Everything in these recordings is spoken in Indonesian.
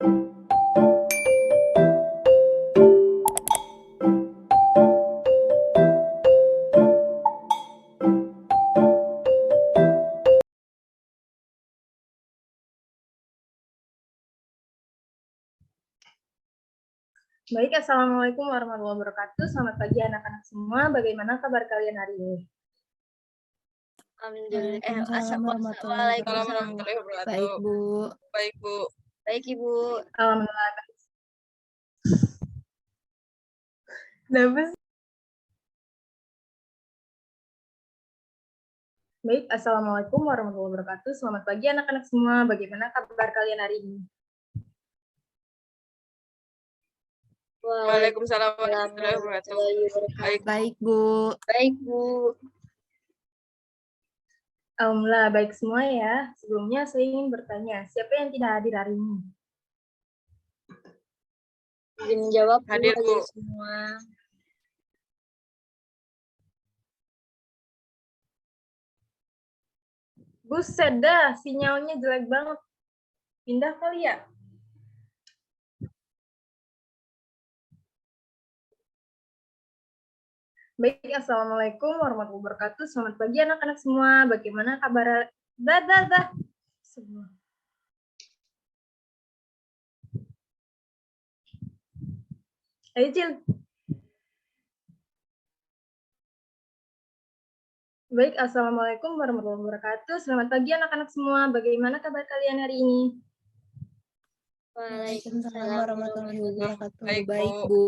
Baik, Assalamualaikum warahmatullahi wabarakatuh. Selamat pagi anak-anak semua. Bagaimana kabar kalian hari ini? Waalaikumsalam warahmatullahi wabarakatuh. Baik, Bu. Baik, Bu. Baik, Ibu. Alhamdulillah. Baik, Assalamualaikum warahmatullahi wabarakatuh. Selamat pagi anak-anak semua. Bagaimana kabar kalian hari ini? Waalaikumsalam warahmatullahi wabarakatuh. Baik, Bu. Baik, Bu. Alhamdulillah, baik semua ya. Sebelumnya saya ingin bertanya, siapa yang tidak hadir hari ini? Izin menjawab, Bu. Hadir, Bu. Semua. Buset dah, sinyalnya jelek banget. Pindah kali ya? Baik, Assalamualaikum warahmatullahi wabarakatuh. Selamat pagi anak-anak semua. Bagaimana kabar? Semua. Ayo, Cil. Baik, Assalamualaikum warahmatullahi wabarakatuh. Selamat pagi anak-anak semua. Bagaimana kabar kalian hari ini? Waalaikumsalam warahmatullahi wabarakatuh. Baik, Bu.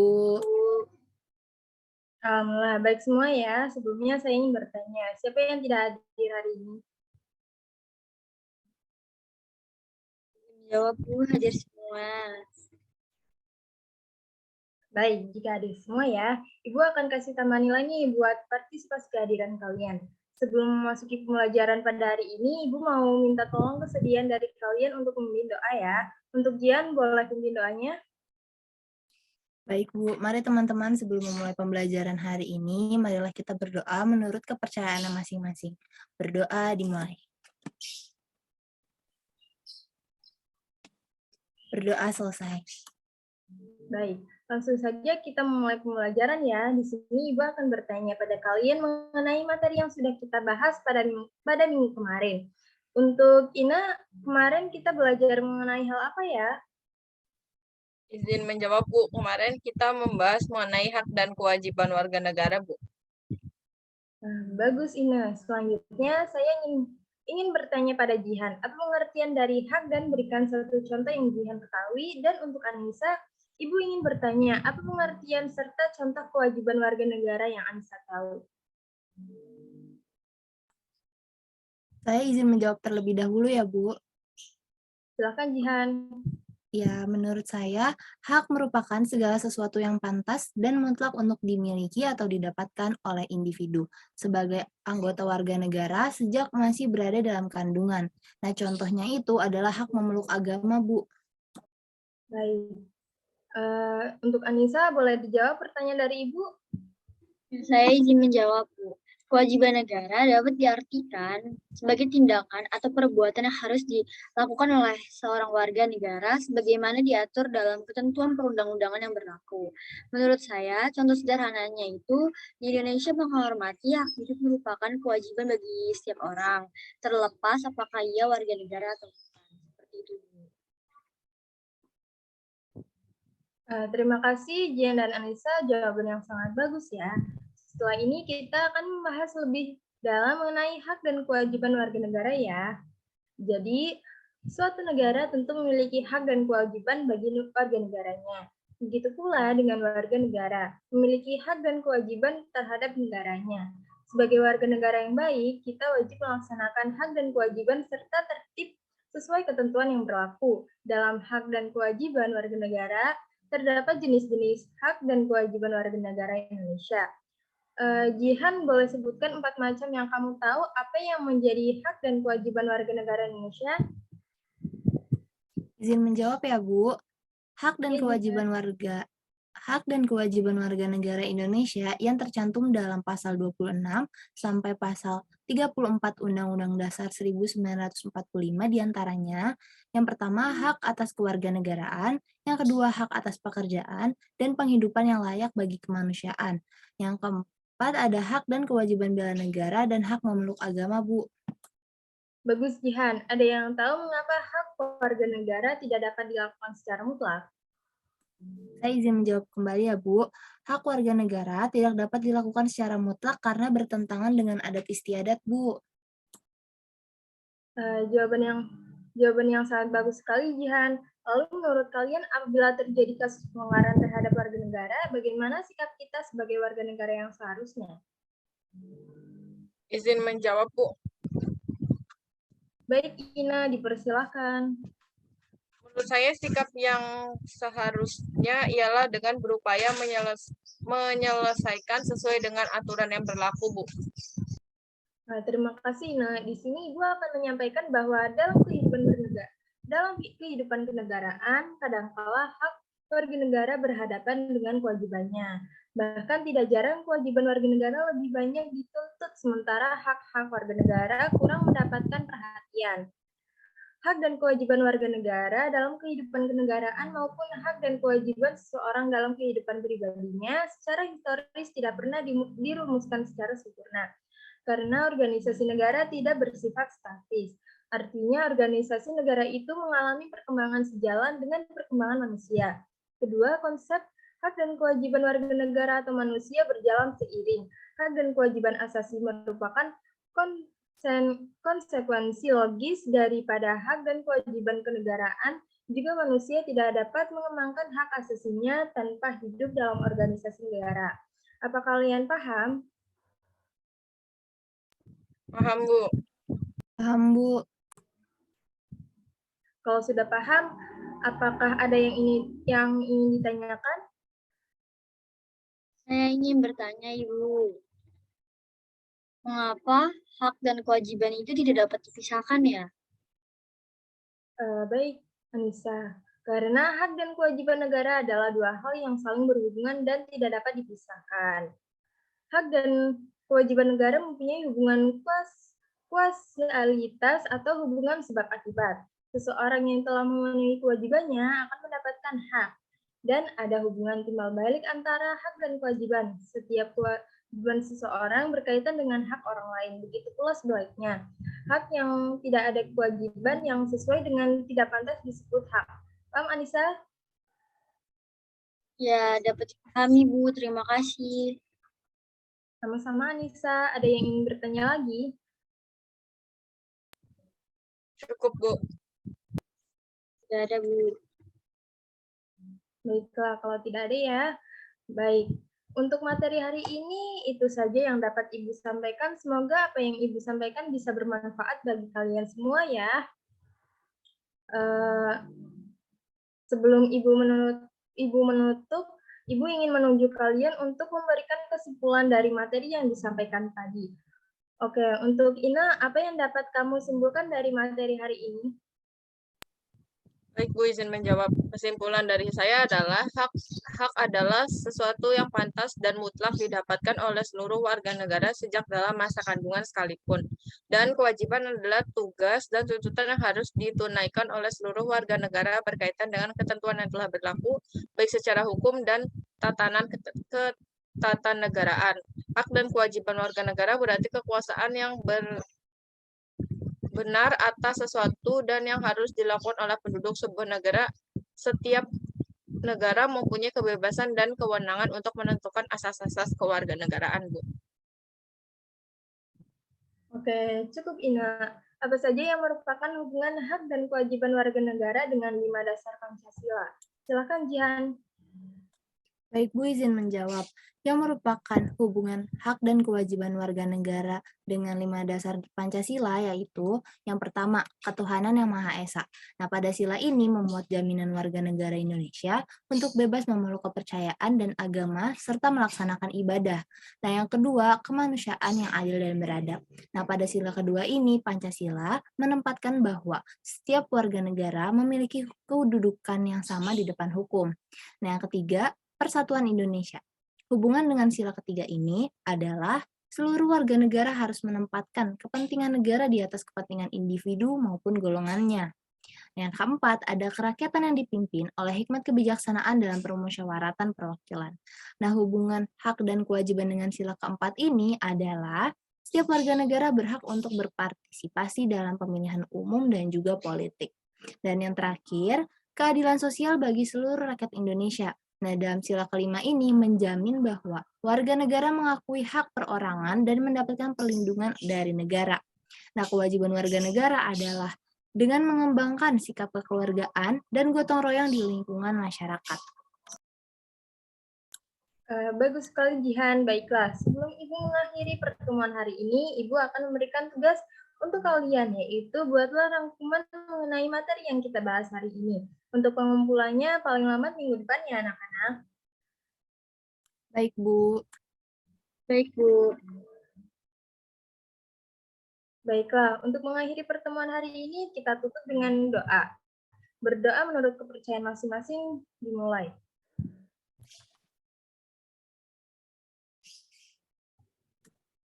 Alhamdulillah, baik semua ya. Sebelumnya saya ingin bertanya, siapa yang tidak hadir hari ini? Menjawab, Bu. Hadir semua. Baik, jika hadir semua ya, Ibu akan kasih tambah nilai nih buat partisipasi kehadiran kalian. Sebelum memasuki pembelajaran pada hari ini, Ibu mau minta tolong kesediaan dari kalian untuk memimpin doa ya. Untuk Jian, boleh pimpin doanya? Baik, Bu. Mari teman-teman sebelum memulai pembelajaran hari ini, marilah kita berdoa menurut kepercayaan masing-masing. Berdoa dimulai. Berdoa selesai. Baik, langsung saja kita memulai pembelajaran ya. Di sini Ibu akan bertanya pada kalian mengenai materi yang sudah kita bahas pada minggu kemarin. Untuk Ina, kemarin kita belajar mengenai hal apa ya? Izin menjawab, Bu. Kemarin kita membahas mengenai hak dan kewajiban warga negara, Bu. Bagus, Ina. Selanjutnya, saya ingin bertanya pada Jihan, apa pengertian dari hak dan berikan satu contoh yang Jihan ketahui, dan untuk Anissa, Ibu ingin bertanya, apa pengertian serta contoh kewajiban warga negara yang Anissa tahu? Saya izin menjawab terlebih dahulu ya, Bu. Silakan, Jihan. Ya, menurut saya, hak merupakan segala sesuatu yang pantas dan mutlak untuk dimiliki atau didapatkan oleh individu sebagai anggota warga negara sejak masih berada dalam kandungan. Nah, contohnya itu adalah hak memeluk agama, Bu. Baik. Untuk Anissa, boleh dijawab pertanyaan dari Ibu? Saya izin menjawab, Bu. Kewajiban negara dapat diartikan sebagai tindakan atau perbuatan yang harus dilakukan oleh seorang warga negara sebagaimana diatur dalam ketentuan perundang-undangan yang berlaku. Menurut saya, contoh sederhananya itu, di Indonesia menghormati hak hidup merupakan kewajiban bagi setiap orang, terlepas apakah ia warga negara atau bukan. Seperti itu, Bu. Terima kasih, Jian dan Anissa, jawaban yang sangat bagus ya. Setelah ini kita akan membahas lebih dalam mengenai hak dan kewajiban warga negara ya. Jadi, suatu negara tentu memiliki hak dan kewajiban bagi warga negaranya. Begitu pula dengan warga negara, memiliki hak dan kewajiban terhadap negaranya. Sebagai warga negara yang baik, kita wajib melaksanakan hak dan kewajiban serta tertib sesuai ketentuan yang berlaku. Dalam hak dan kewajiban warga negara, terdapat jenis-jenis hak dan kewajiban warga negara Indonesia. Jihan, boleh sebutkan 4 macam yang kamu tahu apa yang menjadi hak dan kewajiban warga negara Indonesia? Izin menjawab ya, Bu. Hak dan Iya, kewajiban warga hak dan kewajiban warga negara Indonesia yang tercantum dalam pasal 26 sampai pasal 34 Undang-Undang Dasar 1945 diantaranya, yang pertama hak atas kewarganegaraan, yang kedua hak atas pekerjaan, dan penghidupan yang layak bagi kemanusiaan. Yang keempat ada hak dan kewajiban bela negara dan hak memeluk agama, Bu. Bagus, Jihan. Ada yang tahu mengapa hak warga negara tidak dapat dilakukan secara mutlak? Saya izin menjawab kembali ya, Bu. Hak warga negara tidak dapat dilakukan secara mutlak karena bertentangan dengan adat istiadat, Bu. Jawaban yang sangat bagus sekali, Jihan. Lalu menurut kalian apabila terjadi kasus pelanggaran terhadap warga negara, bagaimana sikap kita sebagai warga negara yang seharusnya? Izin menjawab, Bu. Baik, Ina, dipersilahkan. Menurut saya sikap yang seharusnya ialah dengan berupaya menyelesaikan sesuai dengan aturan yang berlaku, Bu. Nah, terima kasih. Nah, di sini Ibu akan menyampaikan bahwa dalam kehidupan kenegaraan, kadangkala hak warga negara berhadapan dengan kewajibannya. Bahkan tidak jarang kewajiban warga negara lebih banyak dituntut, sementara hak-hak warga negara kurang mendapatkan perhatian. Hak dan kewajiban warga negara dalam kehidupan kenegaraan maupun hak dan kewajiban seseorang dalam kehidupan pribadinya secara historis tidak pernah dirumuskan secara sempurna. Karena organisasi negara tidak bersifat statis. Artinya organisasi negara itu mengalami perkembangan sejalan dengan perkembangan manusia. Kedua, konsep hak dan kewajiban warga negara atau manusia berjalan seiring. Hak dan kewajiban asasi merupakan konsekuensi logis daripada hak dan kewajiban kenegaraan. Juga manusia tidak dapat mengembangkan hak asasinya tanpa hidup dalam organisasi negara. Apa kalian paham? Paham, Bu. Paham, Bu. Kalau sudah paham, apakah ada yang ingin ditanyakan? Saya ingin bertanya, Ibu. Mengapa hak dan kewajiban itu tidak dapat dipisahkan ya? Baik, Anissa. Karena hak dan kewajiban negara adalah dua hal yang saling berhubungan dan tidak dapat dipisahkan. Hak dan kewajiban negara mempunyai hubungan kuasalitas atau hubungan sebab akibat. Seseorang yang telah memenuhi kewajibannya akan mendapatkan hak. Dan ada hubungan timbal balik antara hak dan kewajiban. Setiap kewajiban seseorang berkaitan dengan hak orang lain. Begitu pula sebaliknya. Hak yang tidak ada kewajiban yang sesuai dengan tidak pantas disebut hak. Paham, Anissa? Ya, dapat dipahami, Bu. Terima kasih. Sama-sama, Anissa. Ada yang ingin bertanya lagi? Cukup, Bu. Tidak ada, Bu. Baiklah, kalau tidak ada ya. Baik, untuk materi hari ini itu saja yang dapat Ibu sampaikan. Semoga apa yang Ibu sampaikan bisa bermanfaat bagi kalian semua ya. Sebelum Ibu menutup, Ibu ingin menunjuk kalian untuk memberikan kesimpulan dari materi yang disampaikan tadi. Oke, untuk Ina, apa yang dapat kamu simpulkan dari materi hari ini? Baik, Bu, izin menjawab. Kesimpulan dari saya adalah hak adalah sesuatu yang pantas dan mutlak didapatkan oleh seluruh warga negara sejak dalam masa kandungan sekalipun. Dan kewajiban adalah tugas dan tuntutan yang harus ditunaikan oleh seluruh warga negara berkaitan dengan ketentuan yang telah berlaku, baik secara hukum dan tatanan ketatanegaraan. Hak dan kewajiban warga negara berarti kekuasaan yang benar atas sesuatu dan yang harus dilakukan oleh penduduk sebuah negara. Setiap negara mempunyai kebebasan dan kewenangan untuk menentukan asas-asas kewarganegaraan, Bu. Oke, cukup Ina. Apa saja yang merupakan hubungan hak dan kewajiban warga negara dengan 5 dasar Pancasila? Silakan, Jihan. Baik, Bu, izin menjawab. Yang merupakan hubungan hak dan kewajiban warga negara dengan 5 dasar Pancasila yaitu yang pertama, ketuhanan yang Maha Esa. Nah, pada sila ini memuat jaminan warga negara Indonesia untuk bebas memeluk kepercayaan dan agama serta melaksanakan ibadah. Nah, yang kedua, kemanusiaan yang adil dan beradab. Nah, pada sila kedua ini Pancasila menempatkan bahwa setiap warga negara memiliki kedudukan yang sama di depan hukum. Nah, yang ketiga, Persatuan Indonesia. Hubungan dengan sila ketiga ini adalah seluruh warga negara harus menempatkan kepentingan negara di atas kepentingan individu maupun golongannya. Yang keempat, ada kerakyatan yang dipimpin oleh hikmat kebijaksanaan dalam permusyawaratan perwakilan. Nah, hubungan hak dan kewajiban dengan sila keempat ini adalah setiap warga negara berhak untuk berpartisipasi dalam pemilihan umum dan juga politik. Dan yang terakhir, keadilan sosial bagi seluruh rakyat Indonesia. Nah, dalam sila kelima ini menjamin bahwa warga negara mengakui hak perorangan dan mendapatkan perlindungan dari negara. Nah, kewajiban warga negara adalah dengan mengembangkan sikap kekeluargaan dan gotong royong di lingkungan masyarakat. Bagus sekali Jihan. Baiklah, sebelum Ibu mengakhiri pertemuan hari ini, Ibu akan memberikan tugas untuk kalian, yaitu buatlah rangkuman mengenai materi yang kita bahas hari ini. Untuk pengumpulannya paling lambat minggu depan ya anak-anak. Baik, Bu. Baik, Bu. Baiklah, untuk mengakhiri pertemuan hari ini kita tutup dengan doa. Berdoa menurut kepercayaan masing-masing dimulai.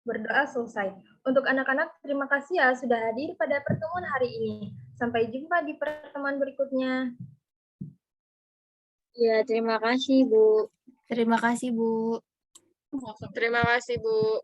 Berdoa selesai. Untuk anak-anak, terima kasih ya sudah hadir pada pertemuan hari ini. Sampai jumpa di pertemuan berikutnya. Ya, terima kasih, Bu. Terima kasih, Bu. Terima kasih, Bu.